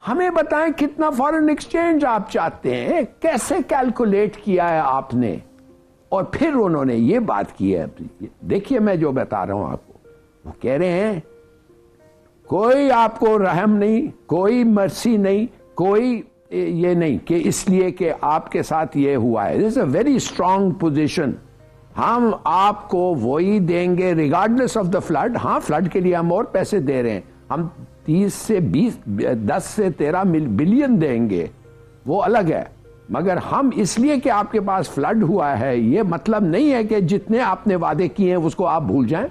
हमें बताएं कितना फॉरेन एक्सचेंज आप चाहते हैं, कैसे कैलकुलेट किया है आपने। और फिर उन्होंने ये बात की है, देखिए मैं जो बता रहा हूं आपको, वो कह रहे हैं कोई आपको रहम नहीं, कोई मर्सी नहीं, कोई ये नहीं कि इसलिए कि आपके साथ ये हुआ है। This is a very strong position. हम आपको वही देंगे रिगार्डलेस ऑफ द फ्लड। हाँ, फ्लड के लिए हम और पैसे दे रहे हैं, हम 30 से 20, 10 से 13 बिलियन देंगे, वो अलग है। मगर हम इसलिए कि आपके पास फ्लड हुआ है, ये मतलब नहीं है कि जितने आपने वादे किए हैं उसको आप भूल जाएं।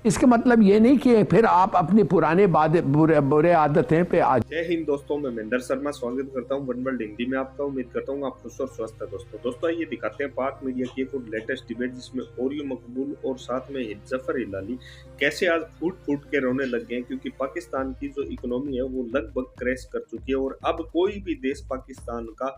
इसका मतलब ये नहीं कि फिर आप अपनी पुराने बुरे आदतें पे आ। जय हिंद दोस्तों, मैं महेंद्र शर्मा स्वागत करता हूं वन वर्ल्ड हिंदी में आपका। उम्मीद करता हूं आप खुश और स्वस्थ है। दोस्तों ये दिखाते हैं पाक मीडिया की एक लेटेस्ट डिबेट, जिसमें ओरियो मकबूल और साथ में जफर हिलाली कैसे आज फूट के रोने लग गए हैं, क्योंकि पाकिस्तान की जो इकोनॉमी है वो लगभग क्रैश कर चुकी है और अब कोई भी देश पाकिस्तान का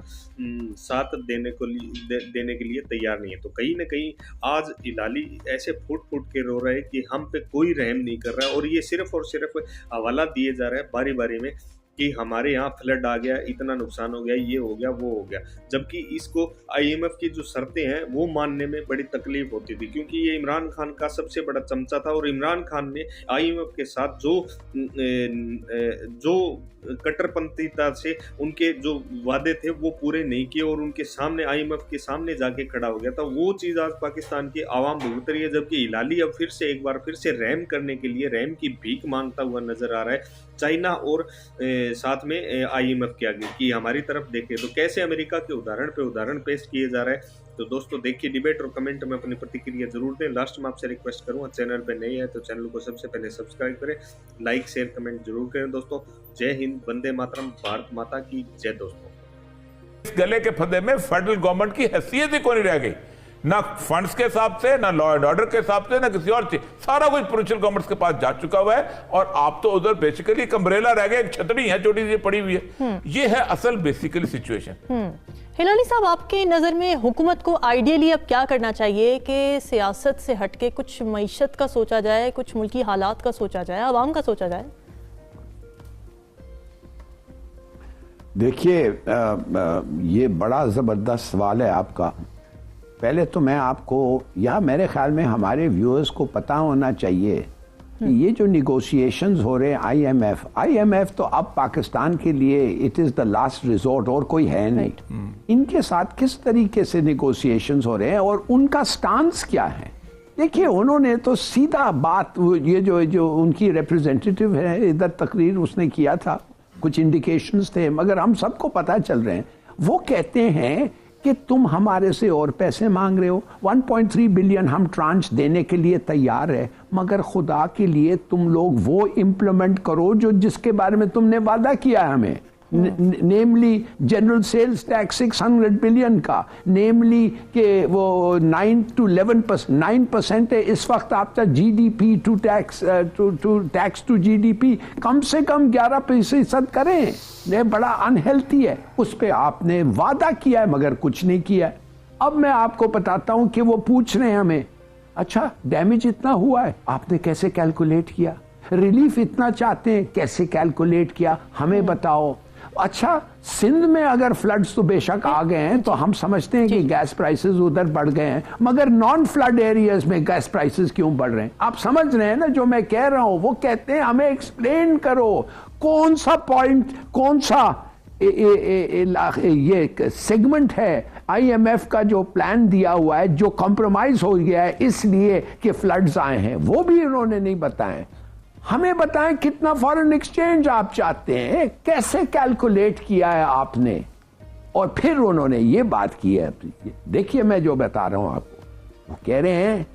साथ देने के लिए तैयार नहीं है। तो कहीं ना कहीं आज हिलाली ऐसे फूट के रो रहे हैं कि हम पे कोई रहम नहीं कर रहा है, और ये सिर्फ और सिर्फ हवाला दिए जा रहे हैं बारी बारी में कि हमारे यहाँ फ्लड आ गया, इतना नुकसान हो गया, ये हो गया, वो हो गया। जबकि इसको आईएमएफ की जो शर्तें हैं वो मानने में बड़ी तकलीफ होती थी, क्योंकि ये इमरान खान का सबसे बड़ा चमचा था और इमरान खान ने आईएमएफ के साथ जो कट्टरपंथीता से उनके जो वादे थे वो पूरे नहीं किए और उनके सामने आईएमएफ के सामने जाके खड़ा हो गया था। वो चीज़ आज पाकिस्तान की आवाम भुगत रही है, जबकि हिलाली अब फिर से एक बार फिर से रहम करने के लिए रहम की भीख मांगता हुआ नजर आ रहा है चाइना और साथ में आईएमएफ के आगे। कि हमारी तरफ देखें तो कैसे अमेरिका के उदाहरण पे उदाहरण पेश किए जा रहे हैं। तो दोस्तों देखिए डिबेट और कमेंट में अपनी प्रतिक्रिया जरूर दें। लास्ट में आपसे रिक्वेस्ट करूंगा, चैनल पे नए हैं तो चैनल को सबसे पहले सब्सक्राइब करें, लाइक शेयर कमेंट जरूर करें। दोस्तों जय हिंद, वंदे मातरम, भारत माता की जय। दोस्तों इस गले के फंदे में फेडरल गवर्नमेंट की हैसियत ही कोई नहीं रह गई, ना फंड्स के हिसाब से, ना लॉ एंड ऑर्डर के हिसाब से, ना किसी और चीज। सारा कुछ प्रोविंशियल गवर्नमेंट के पास जा चुका हुआ है और आप तो उधर बेसिकली एक अम्ब्रेला रह गया, एक छतरी है छोटी सी पड़ी हुई है। ये है असल बेसिकली सिचुएशन। हिलाली साहब, आपके नजर में हुकूमत को आइडियली अब क्या करना चाहिए कि सियासत से हटके कुछ मईशत का सोचा जाए, कुछ मुल्की हालात का सोचा जाए, आवाम का सोचा जाए? देखिए, ये बड़ा ज़बरदस्त सवाल है आपका। पहले तो मैं आपको, या मेरे ख्याल में हमारे व्यूअर्स को पता होना चाहिए कि ये जो निगोशिएशंस हो रहे हैं आईएमएफ तो अब पाकिस्तान के लिए it is the last resort, और कोई है नहीं। इनके साथ किस तरीके से निगोशिएशंस हो रहे हैं और उनका स्टांस क्या है? देखिए, उन्होंने तो सीधा बात, ये जो उनकी रिप्रेजेंटेटिव है इधर तकरीर उसने किया था, कुछ इंडिकेशंस थे, मगर हम सबको पता चल रहे हैं। वो कहते हैं कि तुम हमारे से और पैसे मांग रहे हो, 1.3 बिलियन हम ट्रांच देने के लिए तैयार है, मगर खुदा के लिए तुम लोग वो इम्प्लीमेंट करो जो जिसके बारे में तुमने वादा किया है हमें, नेमली जनरल सेल्स टैक्स 600 बिलियन का, नेमली कि वो 9 to 11% है इस वक्त आपका GDP to tax to GDP, कम से कम 11% करें। ये बड़ा अनहेल्थी है। उस पे आपने वादा किया है मगर कुछ नहीं किया है। अब मैं आपको बताता हूं कि वो पूछ रहे हैं हमें, अच्छा डैमेज इतना हुआ है, आपने कैसे कैलकुलेट किया? रिलीफ इतना चाहते हैं, कैसे कैलकुलेट किया, हमें बताओ। अच्छा, सिंध में अगर फ्लड्स तो बेशक आ गए हैं तो हम समझते हैं कि गैस प्राइसेस उधर बढ़ गए हैं, मगर नॉन फ्लड एरियाज में गैस प्राइसेस क्यों बढ़ रहे हैं? आप समझ रहे हैं ना जो मैं कह रहा हूं? वो कहते हैं हमें एक्सप्लेन करो कौन सा पॉइंट, कौन सा ये सेगमेंट है आईएमएफ का जो प्लान दिया हुआ है जो कॉम्प्रोमाइज हो गया है इसलिए कि फ्लड्स आए हैं, वो भी उन्होंने नहीं बताए। हमें बताएं कितना फॉरेन एक्सचेंज आप चाहते हैं, कैसे कैलकुलेट किया है आपने। और फिर उन्होंने ये बात की है, देखिए मैं जो बता रहा हूं आपको, वो कह रहे हैं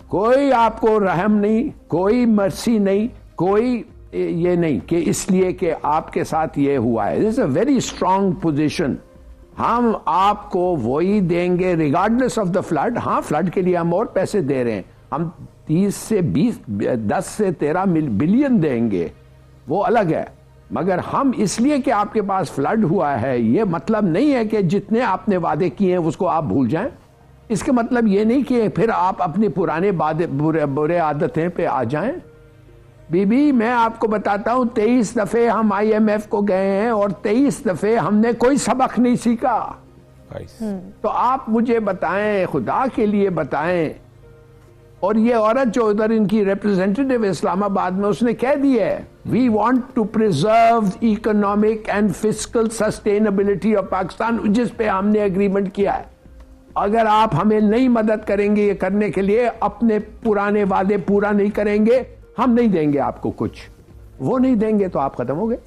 कोई आपको रहम नहीं, कोई मर्सी नहीं, कोई ये नहीं कि इसलिए कि आपके साथ ये हुआ है। This is a very strong position. हम आपको वही देंगे रिगार्डलेस ऑफ द फ्लड। हाँ, फ्लड के लिए हम और पैसे दे रहे हैं, हम 30 से 20, 10 से 13 बिलियन देंगे, वो अलग है। मगर हम इसलिए कि आपके पास फ्लड हुआ है, ये मतलब नहीं है कि जितने आपने वादे किए हैं उसको आप भूल जाएं। इसका मतलब ये नहीं कि फिर आप अपनी पुराने बुरे आदतें पे आ जाएं। बीबी मैं आपको बताता हूं 23 दफे हम IMF को गए हैं और 23 दफे हमने कोई सबक नहीं सीखा। तो आप मुझे बताएं, खुदा के लिए बताएं। और ये औरत जो उधर इनकी रिप्रेजेंटेटिव इस्लामाबाद में, उसने कह दिया है we want to preserve economic and fiscal sustainability of Pakistan, जिस पे हमने एग्रीमेंट किया है। अगर आप हमें नहीं मदद करेंगे ये करने के लिए, अपने पुराने वादे पूरा नहीं करेंगे, हम नहीं देंगे आपको कुछ। वो नहीं देंगे तो आप खत्म हो गए।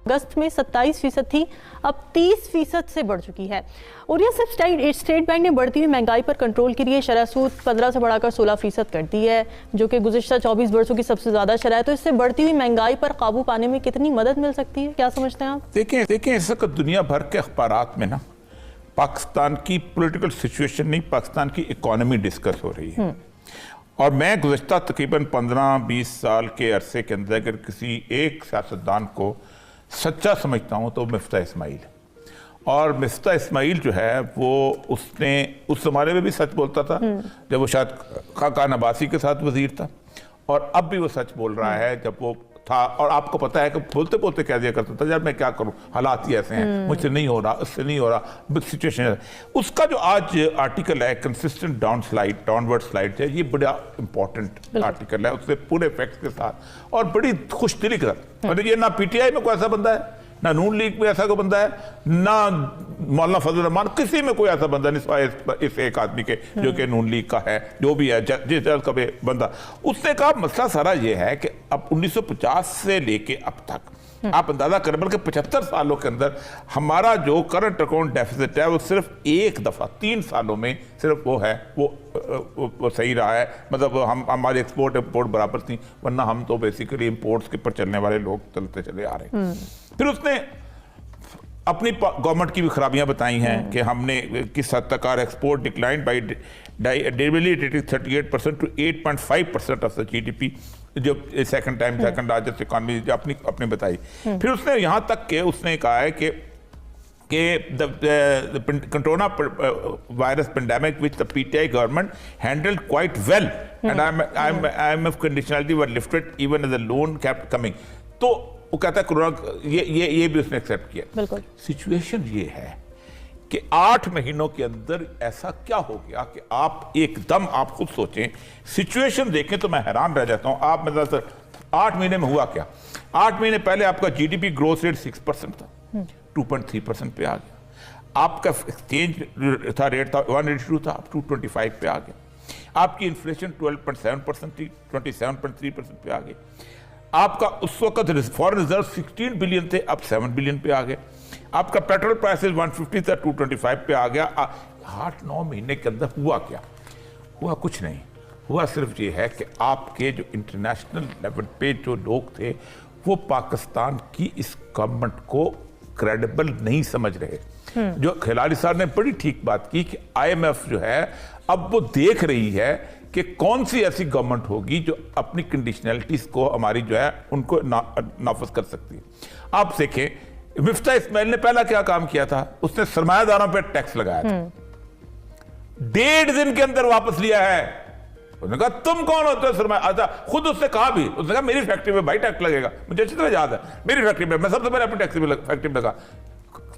अगस्त में 27% थी, अब 30% से बढ़ चुकी है। और ये सिर्फ स्टेट बैंक ने बढ़ती हुई महंगाई पर कंट्रोल के लिए शरह सूद 15 से बढ़ाकर 16% कर दी है, जो कि गुज़िश्ता 24 वर्षों की सबसे ज़्यादा शरह है। तो इससे बढ़ती हुई महंगाई पर काबू पाने में कितनी मदद मिल सकती है, क्या समझते हैं आप? देखिए इस वक्त दुनिया भर के अखबारात में ना पाकिस्तान की पॉलिटिकल सिचुएशन नहीं, पाकिस्तान की इकोनॉमी डिस्कस हो रही है। और मैं गुज़िश्ता तकरीबन 15-20 साल के अरसे के अंदर अगर किसी एक सियासतदान को सच्चा समझता हूं तो मिफ्ता इस्माइल। और मिफ्ता इस्माइल जो है वो उसने उस ज़माने में भी सच बोलता था जब वो शायद खाकान अब्बासी के साथ वजीर था, और अब भी वो सच बोल रहा है जब वो था। और आपको पता है कि बोलते बोलते कह दिया करता था यार मैं क्या करूं, हालात ही ऐसे हैं, मुझसे नहीं हो रहा, उससे नहीं हो रहा, सिचुएशन है। उसका जो आज आर्टिकल है कंसिस्टेंट डाउनवर्ड स्लाइड है, ये बड़ा इंपॉर्टेंट आर्टिकल है, उससे पूरे फैक्ट्स के साथ और बड़ी खुश दिली के साथ। मतलब ये ना PTI में कोई ऐसा बंदा है, ना नून लीग में ऐसा कोई बंदा है, ना मौलाना फजल रहमान, किसी में कोई ऐसा बंदा नहीं इस एक आदमी के जो कि नून लीग का है, जो भी है जिस का भी बंदा। उसने कहा मसला सारा ये है कि अब 1950 से लेके अब तक आप अंदाजा करें, बल्कि 75 सालों के अंदर हमारा जो करंट अकाउंट डेफिसिट है वो सिर्फ एक दफा 3 सालों में सिर्फ वो है, वो सही रहा है। मतलब हमारी एक्सपोर्ट इंपोर्ट बराबर थी, वरना हम तो बेसिकली इंपोर्ट्स के पर चलने वाले लोग चलते चले आ रहे हैं। फिर उसने अपनी गवर्नमेंट की भी खराबियां बताई हैं कि हमने किस हद तक our export decline by debility 38% to 8.5% of the GDP, जो सेकंड लार्जेस्ट इकॉनमी अपनी बताई। फिर उसने यहां तक के उसने कहा है कि corona virus pandemic which the PTI government handled quite well and IMF conditionality were lifted even as the loan kept coming. तो वो कहता है कोरोना ये भी उसने एक्सेप्ट किया। बिल्कुल। सिचुएशन ये है कि 8 महीनों के अंदर ऐसा क्या हो गया कि आप एकदम आप खुद सोचें, सिचुएशन देखें तो मैं हैरान रह जाता हूं। आप मतलब सर 8 महीने में हुआ क्या? 8 महीने पहले आपका GDP ग्रोथ रेट 6% था, 2.3% पे आ गया। आपका एक्सचेंज था रेट था 182 था, अब 225 पे आ गया। आपकी इन्फ्लेशन 12.7% थी, 27.3% पे आ गई। आपका उस वक्त फॉरेन रिजर्व 16 बिलियन थे, अब 7 बिलियन पे आ गए। आपका पेट्रोल प्राइसेस 150 था, 225 पे आ गया। 8-9 महीने के अंदर हुआ क्या? हुआ कुछ नहीं। हुआ सिर्फ ये है कि आपके जो इंटरनेशनल लेवल पे जो लोग थे वो पाकिस्तान की इस गवर्नमेंट को क्रेडिबल नहीं समझ रहे। जो खिलाड़ी साहब ने बड़ी ठीक बात की कि IMF जो है अब वो देख रही है कि कौन सी ऐसी गवर्नमेंट होगी जो अपनी कंडीशनैलिटीज को हमारी जो है उनको नाफज कर सकती है। आप देखें मिफ्ता इस्माइल ने पहला क्या काम किया था, उसने सरमायादारों पर टैक्स लगाया था, 1.5 दिन के अंदर वापस लिया है। उसने कहा तुम कौन होते हो सरमाया, अच्छा खुद उसने कहा भी, उसने कहा मेरी फैक्ट्री में भाई टैक्स लगेगा, मुझे अच्छी तरह याद है, मेरी फैक्ट्री में मैं सबसे पहले अपनी फैक्ट्री में लगा।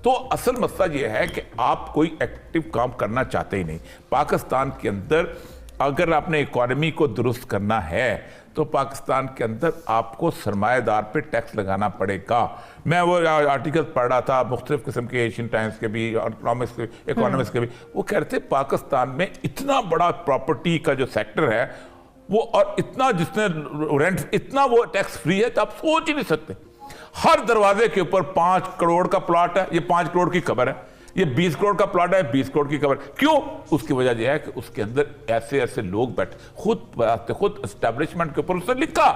तो असल मसला यह है कि आप कोई एक्टिव काम करना चाहते ही नहीं। पाकिस्तान के अंदर अगर आपने इकोनॉमी को दुरुस्त करना है तो पाकिस्तान के अंदर आपको सरमाएदार पे टैक्स लगाना पड़ेगा। मैं वो आर्टिकल पढ़ रहा था मुख्तलिफ किस्म के, एशियन टाइम्स के भी, इकोनॉमिक्स के भी, वो कह रहे थे पाकिस्तान में इतना बड़ा प्रॉपर्टी का जो सेक्टर है वो, और इतना जिसने रेंट, इतना वो टैक्स फ्री है तो आप सोच ही नहीं सकते। हर दरवाजे के ऊपर 5 करोड़ का प्लॉट है, ये 5 करोड़ की खबर है, ये 20 करोड़ का प्लॉट है, 20 करोड़ की खबर। क्यों? उसकी वजह यह है कि उसके अंदर ऐसे ऐसे लोग बैठे, खुद एस्टैब्लिशमेंट के ऊपर उसने लिखा,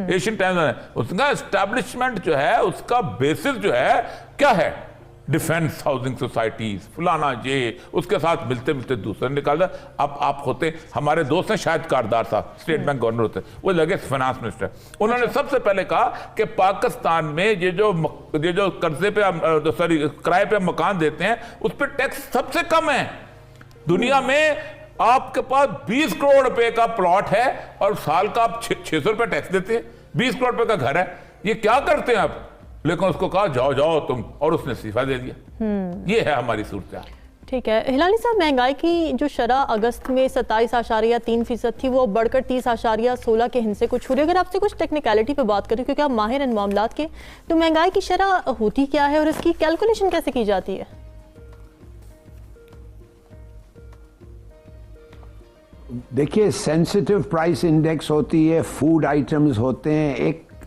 एशियन टाइम्स ने उसका एस्टैब्लिशमेंट जो है उसका बेसिस जो है क्या है, डिफेंस हाउसिंग सोसाइटीज फलाना ये, उसके साथ मिलते मिलते दूसरे निकाल दिया। अब आप होते, हमारे दोस्त हैं शायद कारदार साहब, स्टेट बैंक गवर्नर होते, वो लगे फाइनेंस मिनिस्टर, उन्होंने सबसे पहले कहा कि पाकिस्तान में ये जो कर्जे पे सॉरी किराए पे मकान देते हैं उस पर टैक्स सबसे कम है दुनिया में। आपके पास 20 करोड़ रुपए का प्लॉट है और साल का आप 600 रुपए टैक्स देते हैं। 20 करोड़ रुपए का घर है, ये क्या करते हैं आप? लेकिन उसको कहा जाओ जाओ तुम, और उसने इस्तीफा दे दिया। ये है हमारी सूरत। ठीक है हिलाली साहब, महंगाई की जो शरह अगस्त में 27.3% थी, वो बढ़कर 30.16 के हिस्से को छू रही। अगर आपसे कुछ टेक्निकलिटी पे बात करें, क्योंकि आप माहिर इन मामलात के, तो महंगाई की शरह होती क्या है और इसकी कैलकुलेशन कैसे की जाती है? देखिए, सेंसिटिव प्राइस इंडेक्स होती है, फूड आइटम्स होते हैं,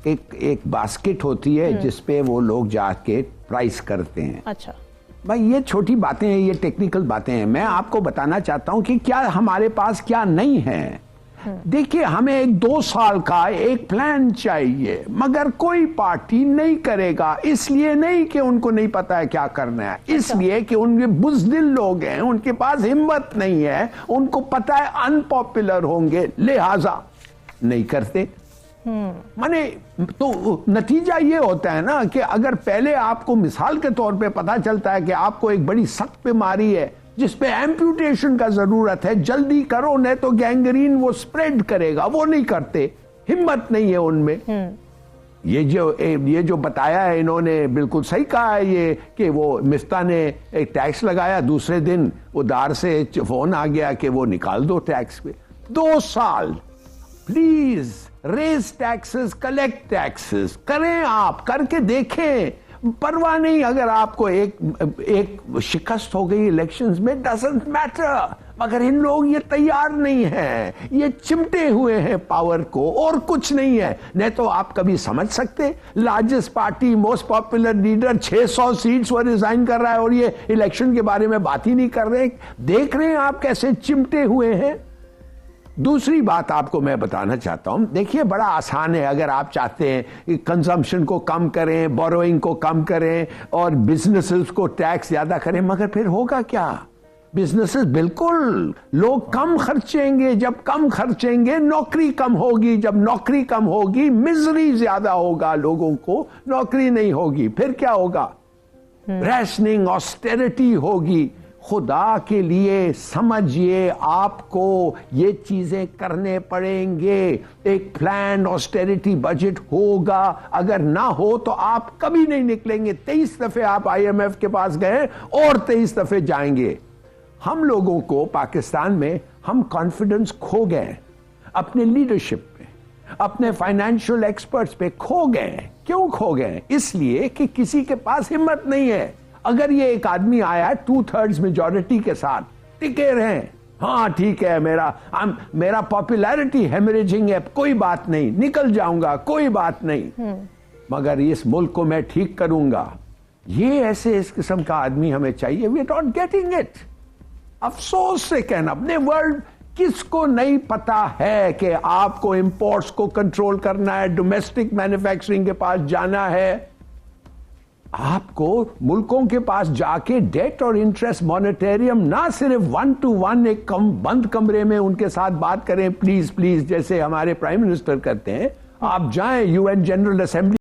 एक बास्केट होती है जिसपे वो लोग जाके प्राइस करते हैं। अच्छा भाई, ये छोटी बातें हैं, ये टेक्निकल बातें हैं। मैं आपको बताना चाहता हूं कि क्या हमारे पास क्या नहीं है। देखिए, हमें एक 2 साल का एक प्लान चाहिए, मगर कोई पार्टी नहीं करेगा। इसलिए नहीं कि उनको नहीं पता है क्या करना है, इसलिए कि उनके बुज़दिल लोग हैं, उनके पास हिम्मत नहीं है, उनको पता है अनपॉपुलर होंगे, लिहाजा नहीं करते। माने तो नतीजा ये होता है ना कि अगर पहले आपको मिसाल के तौर पे पता चलता है कि आपको एक बड़ी सख्त बीमारी है जिसपे एम्पुटेशन का जरूरत है, जल्दी करो, नहीं तो गैंग्रीन वो स्प्रेड करेगा। वो नहीं करते, हिम्मत नहीं है उनमें। ये जो बताया है इन्होंने, बिल्कुल सही कहा है ये कि वो मिफ्ता ने एक टैक्स लगाया, दूसरे दिन वो दार से फोन आ गया कि वो निकाल दो टैक्स पे। 2 साल please raise taxes, collect taxes करें, आप करके देखें, परवाह नहीं अगर आपको एक शिकस्त हो गई इलेक्शंस में, डजंट मैटर। मगर इन लोग ये तैयार नहीं है, ये चिमटे हुए हैं पावर को, और कुछ नहीं है। नहीं तो आप कभी समझ सकते, largest party, most popular leader 600 seats पर रिजाइन कर रहा है और ये इलेक्शन के बारे में बात ही नहीं कर रहे। देख रहे हैं आप कैसे चिमटे हुए हैं। दूसरी बात आपको मैं बताना चाहता हूं, देखिए बड़ा आसान है। अगर आप चाहते हैं कि कंजम्पशन को कम करें, बोरोइंग को कम करें और बिजनेसेस को टैक्स ज्यादा करें, मगर फिर होगा क्या? बिजनेसेस बिल्कुल, लोग कम खर्चेंगे, जब कम खर्चेंगे नौकरी कम होगी, जब नौकरी कम होगी मिजरी ज्यादा होगा, लोगों को नौकरी नहीं होगी, फिर क्या होगा? रैशनिंग, ऑस्टेरिटी होगी। खुदा के लिए समझिए, आपको ये चीजें करने पड़ेंगे। एक प्लान ऑस्टेरिटी बजट होगा, अगर ना हो तो आप कभी नहीं निकलेंगे। 23 दफे आप IMF के पास गए और 23 दफे जाएंगे। हम लोगों को पाकिस्तान में हम कॉन्फिडेंस खो गए, अपने लीडरशिप पे, अपने फाइनेंशियल एक्सपर्ट्स पे खो गए। क्यों खो गए? इसलिए कि किसी के पास हिम्मत नहीं है। अगर ये एक आदमी आया 2/3 मेजॉरिटी के साथ, टिके रहे, हाँ ठीक है, मेरा पॉपुलैरिटी हेमरेजिंग है, कोई बात नहीं, निकल जाऊंगा, कोई बात नहीं, मगर इस मुल्क को मैं ठीक करूंगा, ये ऐसे इस किस्म का आदमी हमें चाहिए। We are not getting it. अफसोस से कहना, अपने वर्ल्ड किसको नहीं पता है कि आपको इंपोर्ट्स को कंट्रोल करना है, डोमेस्टिक मैन्युफैक्चरिंग के पास जाना है। आपको मुल्कों के पास जाके डेट और इंटरेस्ट मॉनेटेरियम, ना सिर्फ 1 to 1 एक बंद कमरे में उनके साथ बात करें, प्लीज प्लीज, जैसे हमारे प्राइम मिनिस्टर करते हैं। आप जाएं UN जनरल असेंबली